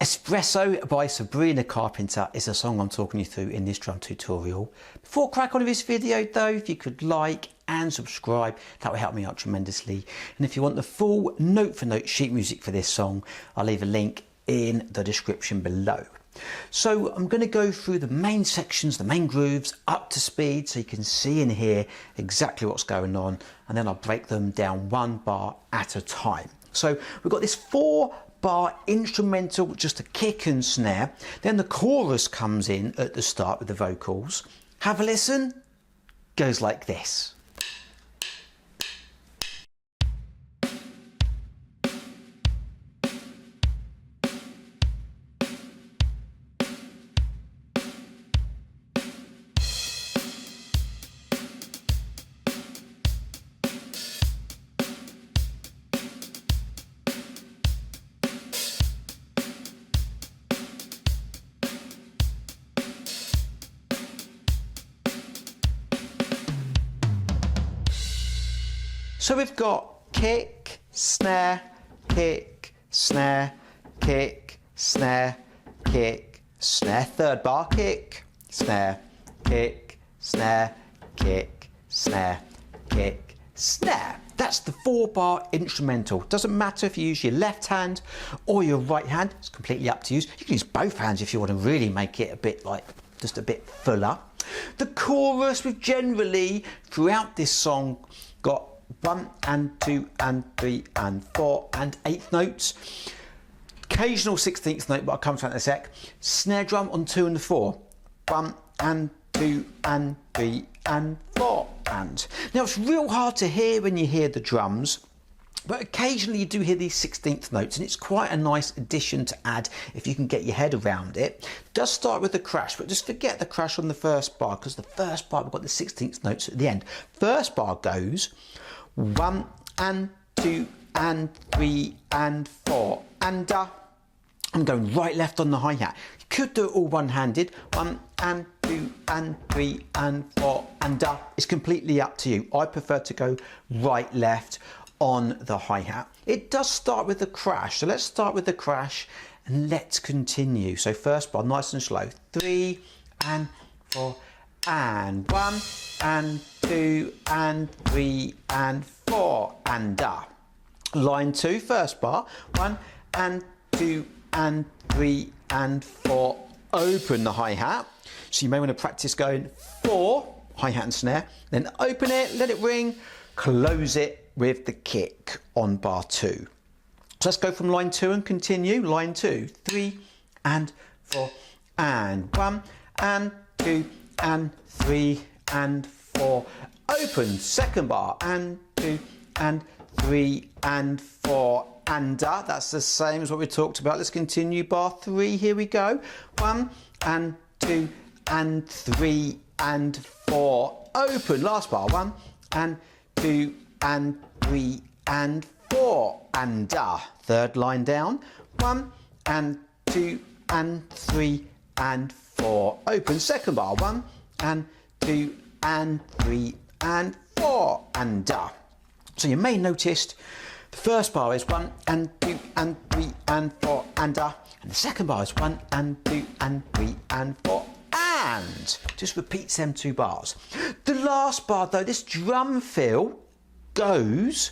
Espresso by Sabrina Carpenter is the song I'm talking you through in this drum tutorial. Before I crack on with this video though, if you could like and subscribe, that would help me out tremendously. And if you want the full note for note sheet music for this song, I'll leave a link in the description below. So I'm going to go through the main sections, the main grooves up to speed so you can see and hear exactly what's going on, and then I'll break them down one bar at a time. So we've got this 4-bar instrumental, just a kick and snare. Then the chorus comes in at the start with the vocals. Have a listen. Goes like this. So we've got kick, snare, kick, snare, kick, snare, kick, snare. Third bar, kick, snare, kick, snare, kick, snare, kick, snare. That's the 4-bar instrumental. Doesn't matter if you use your left hand or your right hand. It's completely up to you. You can use both hands if you want to really make it a bit like, just a bit fuller. The chorus, we've generally, throughout this song, got 1 and 2 and 3 and 4 and 8th notes. Occasional 16th note, but I'll come to that in a sec. Snare drum on 2 and 4. 1 and 2 and 3 and 4 and. Now it's real hard to hear when you hear the drums, but occasionally you do hear these 16th notes, and it's quite a nice addition to add if you can get your head around it. It does start with the crash, but just forget the crash on the first bar, because the first bar we've got the 16th notes at the end. First bar goes 1 and 2 and 3 and 4 and I'm going right left on the hi-hat. You could do it all one-handed. 1 and 2 and 3 and 4 and It's completely up to you. I prefer to go right left on the hi-hat. It does start with the crash, so let's start with the crash and let's continue. So first bar, nice and slow. 3 and 4 and 1 and 2 and 3 and 4 and Line 2, first bar, 1 and 2 and 3 and 4. Open the hi-hat. So you may want to practice going 4, hi-hat and snare, then open it, let it ring, close it with the kick on bar 2. So let's go from line 2 and continue. Line 2, 3 and 4 and 1 and 2 and 3 and 4. Open, second bar, and 2 and 3 and 4 and that's the same as what we talked about. Let's continue bar 3. Here we go. 1 and 2 and 3 and 4. Open, last bar, 1 and 2 and 3 and 4 and third line down, 1 and 2 and 3 and 4. Open, second bar, 1 and 2 and 3 and 4 and So you may notice the first bar is 1 and 2 and 3 and 4 and the second bar is 1 and 2 and 3 and 4 and just repeats them 2 bars. The last bar though, this drum fill goes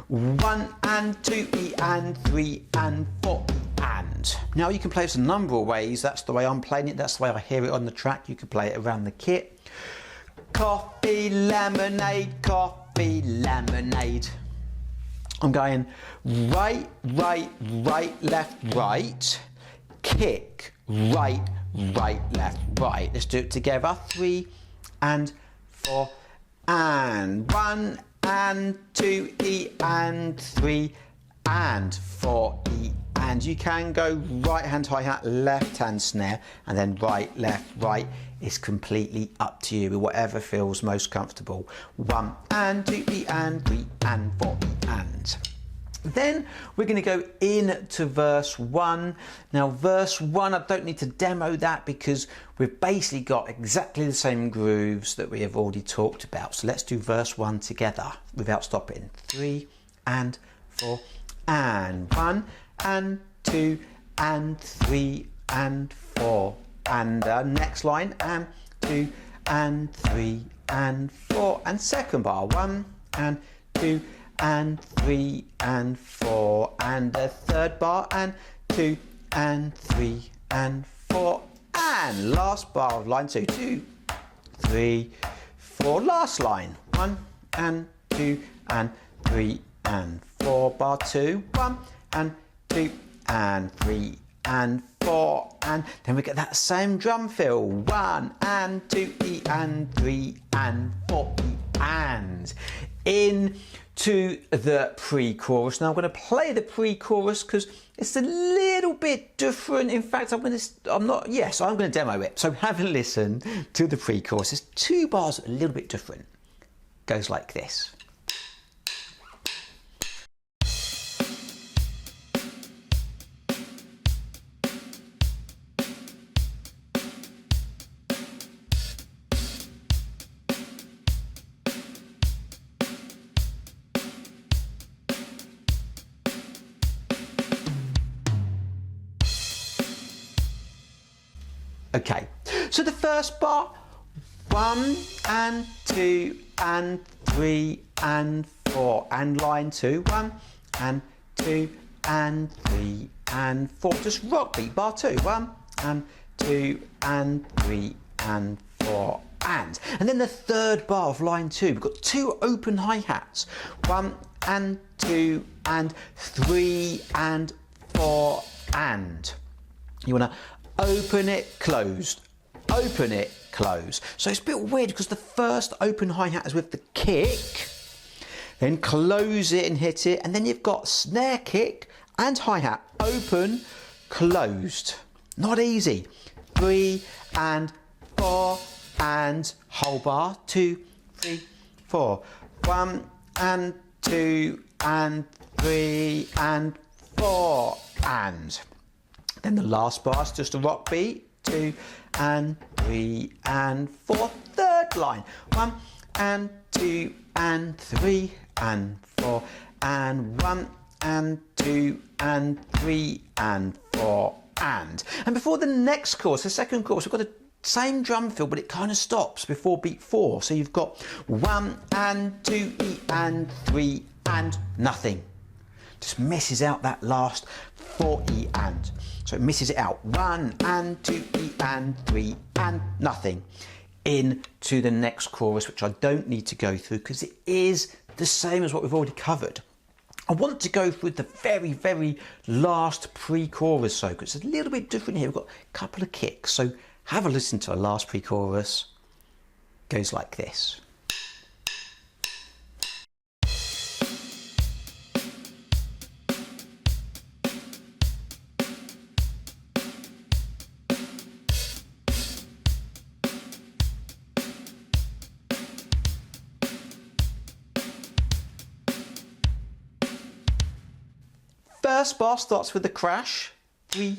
1 and 2 E and 3 and 4 and. Now you can play this a number of ways. That's the way I'm playing it. That's the way I hear it on the track. You can play it around the kit. Coffee, lemonade, coffee, lemonade. I'm going right, right, right, left, right. Kick, right, right, left, right. Let's do it together. 3 and 4 and 1 and 2 E and 3 and 4 E and. You can go right hand hi-hat, left hand snare, and then right, left, right. It's completely up to you, whatever feels most comfortable. 1 and 2 E and 3 and 4 E and. Then we're going to go into verse 1. Now verse 1, I don't need to demo that because we've basically got exactly the same grooves that we have already talked about. So let's do verse 1 together without stopping. 3 and 4 and 1 and 2 and 3 and 4. And next line, and 2 and 3 and 4. And second bar, 1 and 2 and 3 and 4. And the third bar, and 2 and 3 and 4. And last bar of line 2, 2, 3, 4. Last line, 1 and 2 and 3 and 4. Bar 2, 1 and 2 and 3 and 4. And then we get that same drum fill, 1 and 2 E and 3 and 4 E and into the pre-chorus. Now I'm going to play the pre-chorus because it's a little bit different. In fact, I'm going to demo it. So have a listen to the pre-chorus. There's 2 bars a little bit different. Goes like this. Okay, so the first bar, 1 and 2 and 3 and 4. And line 2, 1 and 2 and 3 and 4. Just rock beat, bar 2, 1 and 2 and 3 and 4. And then the third bar of line 2, we've got 2 open hi-hats, 1 and 2 and 3 and 4. And you want to open it, closed, open it, close. So it's a bit weird because the first open hi-hat is with the kick, then close it and hit it, and then you've got snare kick and hi-hat, open, closed. Not easy. 3 and 4 and whole bar, 2, 3, 4. 1 and 2 and 3 and 4 and. Then the last bar is just a rock beat, 2 and 3 and 4. Third line, 1 and 2 and 3 and 4. And 1 and 2 and 3 and 4 and. And before the next chorus, the second chorus, we've got the same drum fill, but it kind of stops before beat 4. So you've got 1 and 2 E and 3 and nothing. Just misses out that last 4 E and. So it misses it out. 1 and 2 E and 3 and nothing. Into the next chorus, which I don't need to go through because it is the same as what we've already covered. I want to go through the very, very last pre-chorus so because it's a little bit different here. We've got a couple of kicks. So have a listen to the last pre-chorus. Goes like this. First bar starts with the crash, 3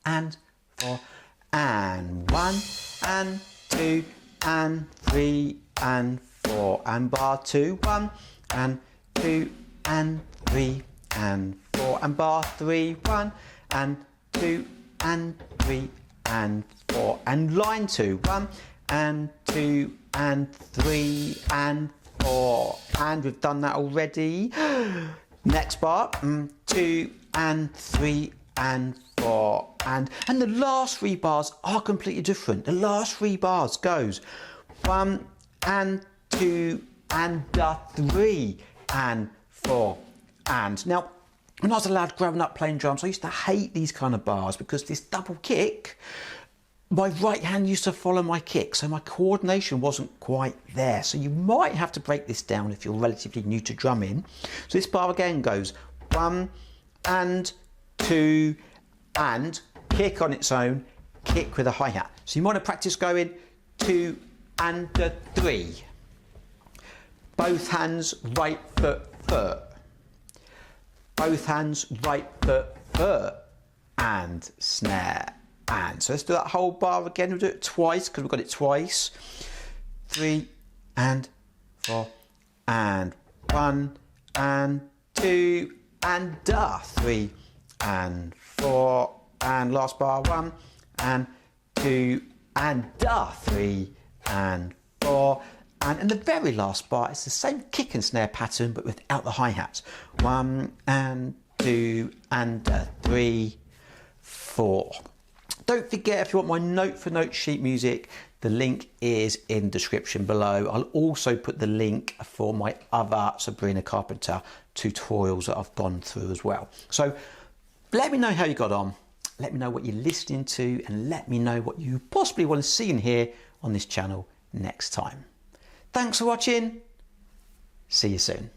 and 4 and 1 and 2 and 3 and 4 and bar 2, 1 and 2 and 3 and 4 and bar 3, 1 and 2 and 3 and 4 and line 2, 1 and 2 and 3 and 4 and we've done that already. Next bar, 2 and 3 and 4 and the last 3 bars are completely different. The last 3 bars goes 1 and 2 and 3 and 4 and. Now when I was a lad growing up playing drums, I used to hate these kind of bars because this double kick, my right hand used to follow my kick, so my coordination wasn't quite there. So you might have to break this down if you're relatively new to drumming. So this bar again goes 1 and 2 and kick on its own, kick with a hi-hat. So you want to practice going 2 and 3. Both hands, right foot, foot. Both hands, right foot, foot. And snare. And so let's do that whole bar again. We'll do it twice because we've got it twice. 3 and 4 and 1 and 2 and 3 and 4 and last bar, 1 and 2 and 3 and 4. And in the very last bar, it's the same kick and snare pattern, but without the hi-hats. 1 and 2 and 3, 4. Don't forget, if you want my note-for-note sheet music, the link is in the description below. I'll also put the link for my other Sabrina Carpenter tutorials that I've gone through as well. So let me know how you got on. Let me know what you're listening to, and let me know what you possibly want to see and hear on this channel next time. Thanks for watching. See you soon.